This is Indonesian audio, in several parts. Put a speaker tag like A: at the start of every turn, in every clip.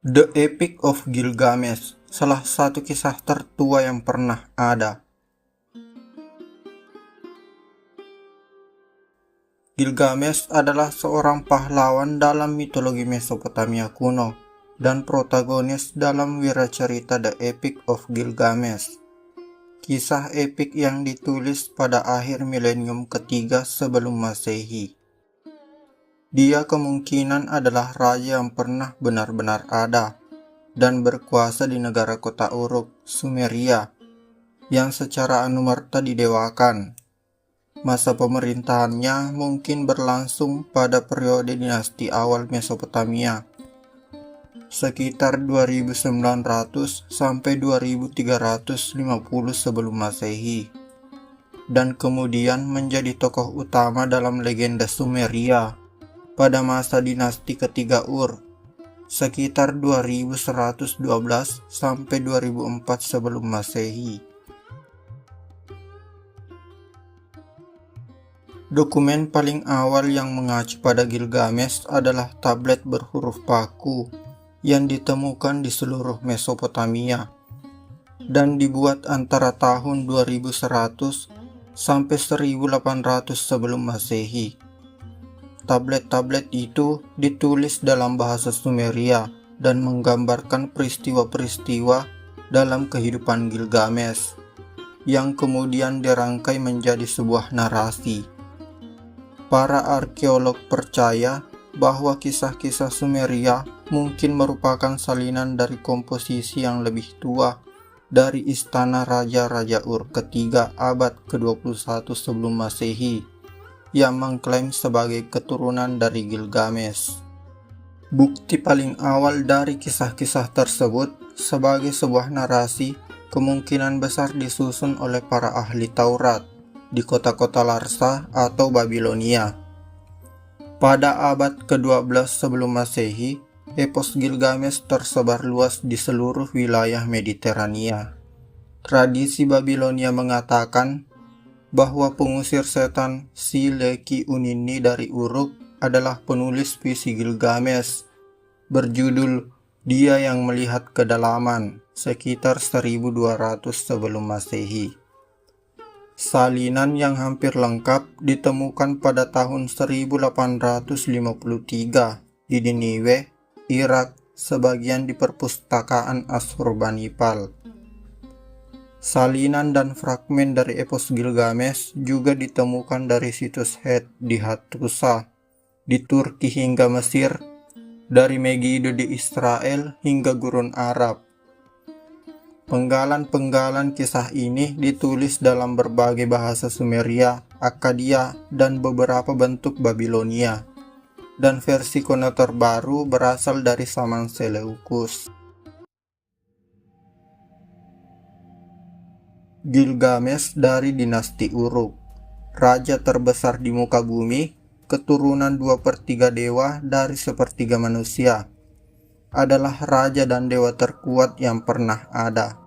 A: The Epic of Gilgamesh, salah satu kisah tertua yang pernah ada. Gilgamesh adalah seorang pahlawan dalam mitologi Mesopotamia kuno dan protagonis dalam wiracarita The Epic of Gilgamesh. Kisah epik yang ditulis pada akhir milenium ketiga sebelum Masehi. Dia kemungkinan adalah raja yang pernah benar-benar ada dan berkuasa di negara kota Uruk, Sumeria, yang secara anumerta didewakan. Masa pemerintahannya mungkin berlangsung pada periode dinasti awal Mesopotamia, sekitar 2900 sampai 2350 sebelum Masehi, dan kemudian menjadi tokoh utama dalam legenda Sumeria pada masa dinasti ketiga Ur, sekitar 2112 sampai 2004 sebelum Masehi. Dokumen paling awal yang mengacu pada Gilgamesh adalah tablet berhuruf paku yang ditemukan di seluruh Mesopotamia dan dibuat antara tahun 2100 sampai 1800 sebelum Masehi. Tablet-tablet itu ditulis dalam bahasa Sumeria dan menggambarkan peristiwa-peristiwa dalam kehidupan Gilgamesh yang kemudian dirangkai menjadi sebuah narasi. Para arkeolog percaya bahwa kisah-kisah Sumeria mungkin merupakan salinan dari komposisi yang lebih tua dari istana Raja-Raja Ur ketiga abad ke-21 sebelum Masehi yang mengklaim sebagai keturunan dari Gilgamesh. Bukti paling awal dari kisah-kisah tersebut sebagai sebuah narasi kemungkinan besar disusun oleh para ahli Taurat di kota-kota Larsa atau Babilonia. Pada abad ke-12 sebelum Masehi, epos Gilgamesh tersebar luas di seluruh wilayah Mediterania. Tradisi Babilonia mengatakan bahwa pengusir setan Sileki Unini dari Uruk adalah penulis puisi Gilgamesh berjudul Dia yang Melihat Kedalaman sekitar 1200 sebelum Masehi. Salinan yang hampir lengkap ditemukan pada tahun 1853 di Niniwe, Irak, sebagian di perpustakaan Ashurbanipal. Salinan dan fragmen dari epos Gilgamesh juga ditemukan dari situs Het di Hattusa di Turki hingga Mesir, dari Megiddo di Israel hingga Gurun Arab. Penggalan-penggalan kisah ini ditulis dalam berbagai bahasa Sumeria, Akkadia, dan beberapa bentuk Babilonia, dan versi kuno terbaru berasal dari zaman Seleukus. Gilgamesh dari dinasti Uruk, raja terbesar di muka bumi, keturunan 2/3 dewa dari 1/3 manusia, adalah raja dan dewa terkuat yang pernah ada.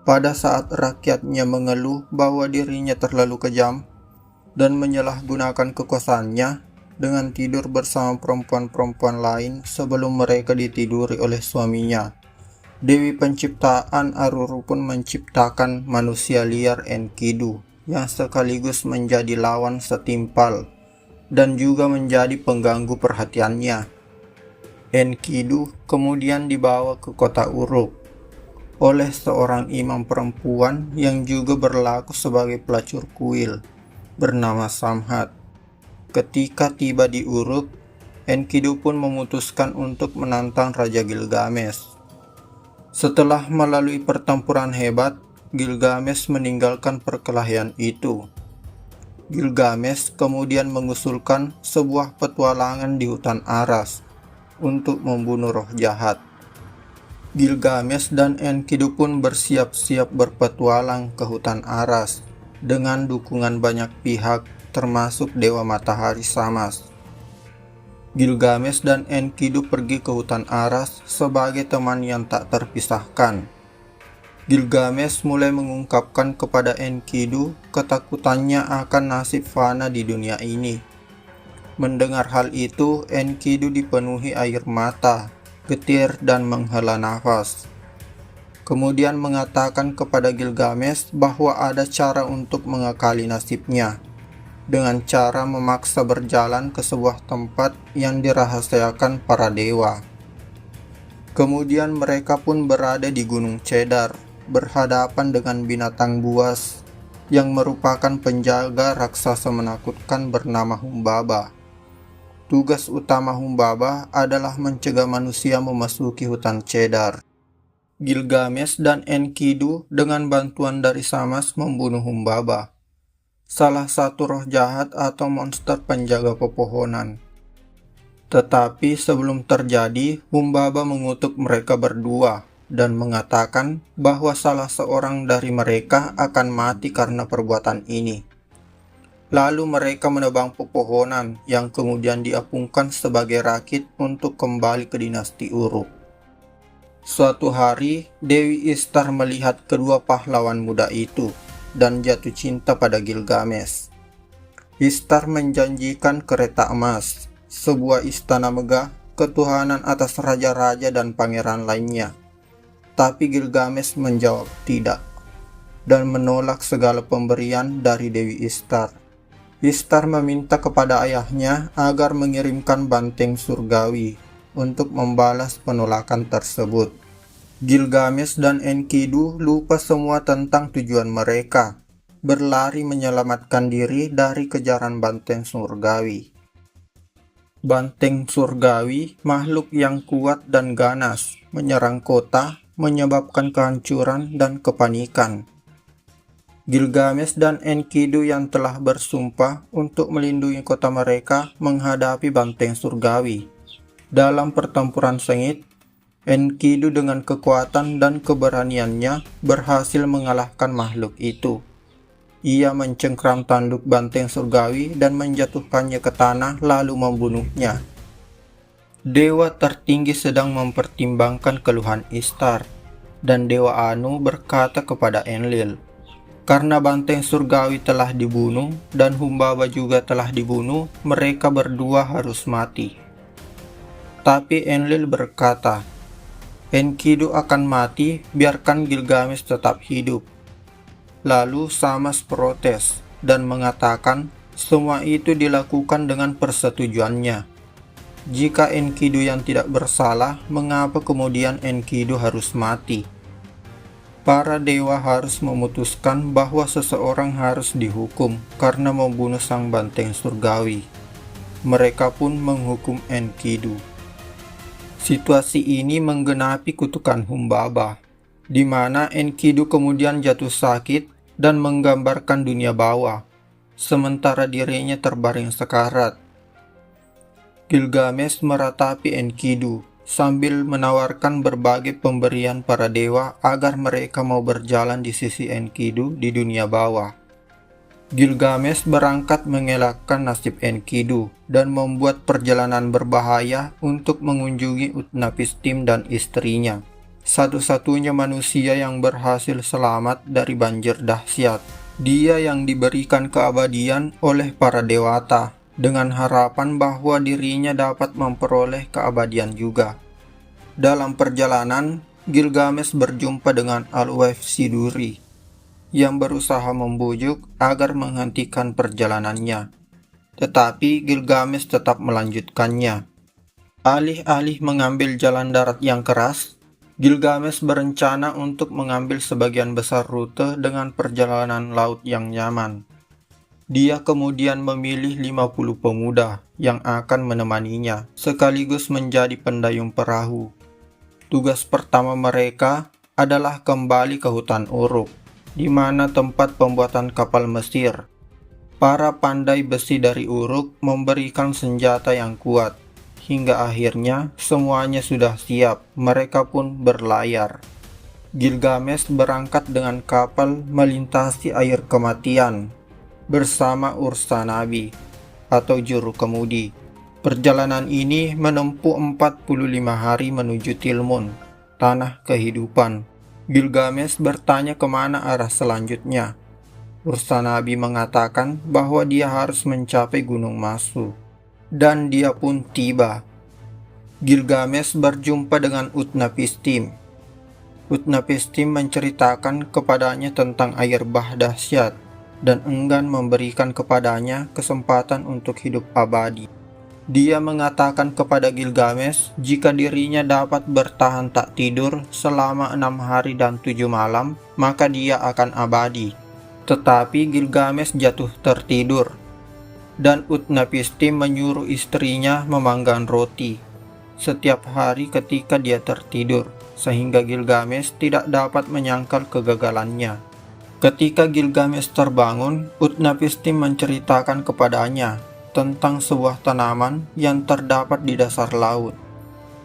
A: Pada saat rakyatnya mengeluh bahwa dirinya terlalu kejam dan menyalahgunakan kekuasaannya dengan tidur bersama perempuan-perempuan lain sebelum mereka ditiduri oleh suaminya, Dewi Penciptaan Aruru pun menciptakan manusia liar Enkidu yang sekaligus menjadi lawan setimpal dan juga menjadi pengganggu perhatiannya. Enkidu kemudian dibawa ke kota Uruk oleh seorang imam perempuan yang juga berlaku sebagai pelacur kuil bernama Samhat. Ketika tiba di Uruk, Enkidu pun memutuskan untuk menantang Raja Gilgamesh. Setelah melalui pertempuran hebat, Gilgamesh meninggalkan perkelahian itu. Gilgamesh kemudian mengusulkan sebuah petualangan di hutan Aras untuk membunuh roh jahat. Gilgamesh dan Enkidu pun bersiap-siap berpetualang ke hutan Aras dengan dukungan banyak pihak termasuk Dewa Matahari Samas. Gilgamesh dan Enkidu pergi ke hutan Aras sebagai teman yang tak terpisahkan. Gilgamesh mulai mengungkapkan kepada Enkidu ketakutannya akan nasib fana di dunia ini. Mendengar hal itu, Enkidu dipenuhi air mata getir, dan menghela nafas. Kemudian mengatakan kepada Gilgamesh bahwa ada cara untuk mengakali nasibnya, dengan cara memaksa berjalan ke sebuah tempat yang dirahasiakan para dewa. Kemudian mereka pun berada di Gunung Cedar, berhadapan dengan binatang buas yang merupakan penjaga raksasa menakutkan bernama Humbaba. Tugas utama Humbaba adalah mencegah manusia memasuki hutan Cedar. Gilgamesh dan Enkidu dengan bantuan dari Samas membunuh Humbaba, salah satu roh jahat atau monster penjaga pepohonan. Tetapi sebelum terjadi, Humbaba mengutuk mereka berdua dan mengatakan bahwa salah seorang dari mereka akan mati karena perbuatan ini. Lalu mereka menebang pepohonan yang kemudian diapungkan sebagai rakit untuk kembali ke dinasti Uruk. Suatu hari, Dewi Ishtar melihat kedua pahlawan muda itu dan jatuh cinta pada Gilgamesh. Ishtar menjanjikan kereta emas, sebuah istana megah, ketuhanan atas raja-raja dan pangeran lainnya. Tapi Gilgamesh menjawab tidak, dan menolak segala pemberian dari Dewi Ishtar. Ishtar meminta kepada ayahnya agar mengirimkan banteng surgawi untuk membalas penolakan tersebut. Gilgamesh dan Enkidu lupa semua tentang tujuan mereka, berlari menyelamatkan diri dari kejaran banteng surgawi. Banteng surgawi, makhluk yang kuat dan ganas, menyerang kota, menyebabkan kehancuran dan kepanikan. Gilgamesh dan Enkidu yang telah bersumpah untuk melindungi kota mereka menghadapi banteng surgawi. Dalam pertempuran sengit, Enkidu dengan kekuatan dan keberaniannya berhasil mengalahkan makhluk itu. Ia mencengkram tanduk banteng surgawi dan menjatuhkannya ke tanah lalu membunuhnya. Dewa tertinggi sedang mempertimbangkan keluhan Ishtar, dan Dewa Anu berkata kepada Enlil, karena banteng surgawi telah dibunuh dan Humbaba juga telah dibunuh, mereka berdua harus mati. Tapi Enlil berkata, Enkidu akan mati, biarkan Gilgamesh tetap hidup. Lalu Samas protes dan mengatakan semua itu dilakukan dengan persetujuannya. Jika Enkidu yang tidak bersalah, mengapa kemudian Enkidu harus mati? Para dewa harus memutuskan bahwa seseorang harus dihukum karena membunuh sang banteng surgawi. Mereka pun menghukum Enkidu. Situasi ini menggenapi kutukan Humbaba, di mana Enkidu kemudian jatuh sakit dan menggambarkan dunia bawah, sementara dirinya terbaring sekarat. Gilgamesh meratapi Enkidu sambil menawarkan berbagai pemberian para dewa agar mereka mau berjalan di sisi Enkidu di dunia bawah. Gilgamesh berangkat mengelakkan nasib Enkidu dan membuat perjalanan berbahaya untuk mengunjungi Utnapishtim dan istrinya, satu-satunya manusia yang berhasil selamat dari banjir dahsyat. Dia yang diberikan keabadian oleh para dewata, dengan harapan bahwa dirinya dapat memperoleh keabadian juga. Dalam perjalanan, Gilgamesh berjumpa dengan Alwefsiduri yang berusaha membujuk agar menghentikan perjalanannya. Tetapi Gilgamesh tetap melanjutkannya. Alih-alih mengambil jalan darat yang keras, Gilgamesh berencana untuk mengambil sebagian besar rute dengan perjalanan laut yang nyaman. Dia kemudian memilih 50 pemuda yang akan menemaninya, sekaligus menjadi pendayung perahu. Tugas pertama mereka adalah kembali ke hutan Uruk, di mana tempat pembuatan kapal Mesir. Para pandai besi dari Uruk memberikan senjata yang kuat, hingga akhirnya semuanya sudah siap, mereka pun berlayar. Gilgamesh berangkat dengan kapal melintasi air kematian bersama Ursanabi atau juru kemudi. Perjalanan ini menempuh 45 hari menuju Tilmun, tanah kehidupan. Gilgamesh bertanya kemana arah selanjutnya. Ursanabi mengatakan bahwa dia harus mencapai Gunung Masu, dan dia pun tiba. Gilgamesh berjumpa dengan Utnapishtim. Utnapishtim menceritakan kepadanya tentang air bah dahsyat dan enggan memberikan kepadanya kesempatan untuk hidup abadi. Dia mengatakan kepada Gilgamesh jika dirinya dapat bertahan tak tidur selama 6 hari dan 7 malam, maka dia akan abadi. Tetapi Gilgamesh jatuh tertidur, dan Utnapishtim menyuruh istrinya memanggang roti setiap hari ketika dia tertidur, sehingga Gilgamesh tidak dapat menyangkal kegagalannya. Ketika Gilgamesh terbangun, Utnapishtim menceritakan kepadanya tentang sebuah tanaman yang terdapat di dasar laut,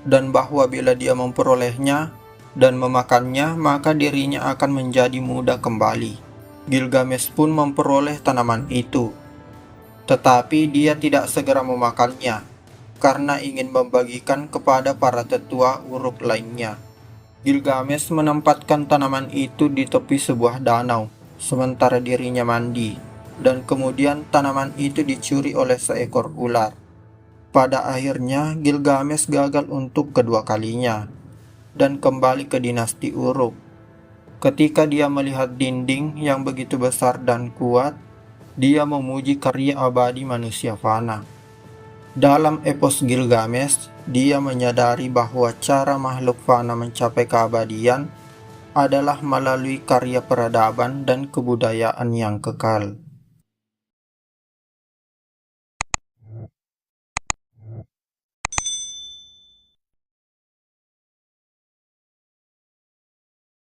A: dan bahwa bila dia memperolehnya dan memakannya, maka dirinya akan menjadi muda kembali. Gilgamesh pun memperoleh tanaman itu, tetapi dia tidak segera memakannya karena ingin membagikan kepada para tetua Uruk lainnya. Gilgamesh menempatkan tanaman itu di tepi sebuah danau, sementara dirinya mandi, dan kemudian tanaman itu dicuri oleh seekor ular. Pada akhirnya Gilgamesh gagal untuk kedua kalinya, dan kembali ke dinasti Uruk. Ketika dia melihat dinding yang begitu besar dan kuat, dia memuji karya abadi manusia fana. Dalam epos Gilgamesh, dia menyadari bahwa cara makhluk fana mencapai keabadian adalah melalui karya peradaban dan kebudayaan yang kekal.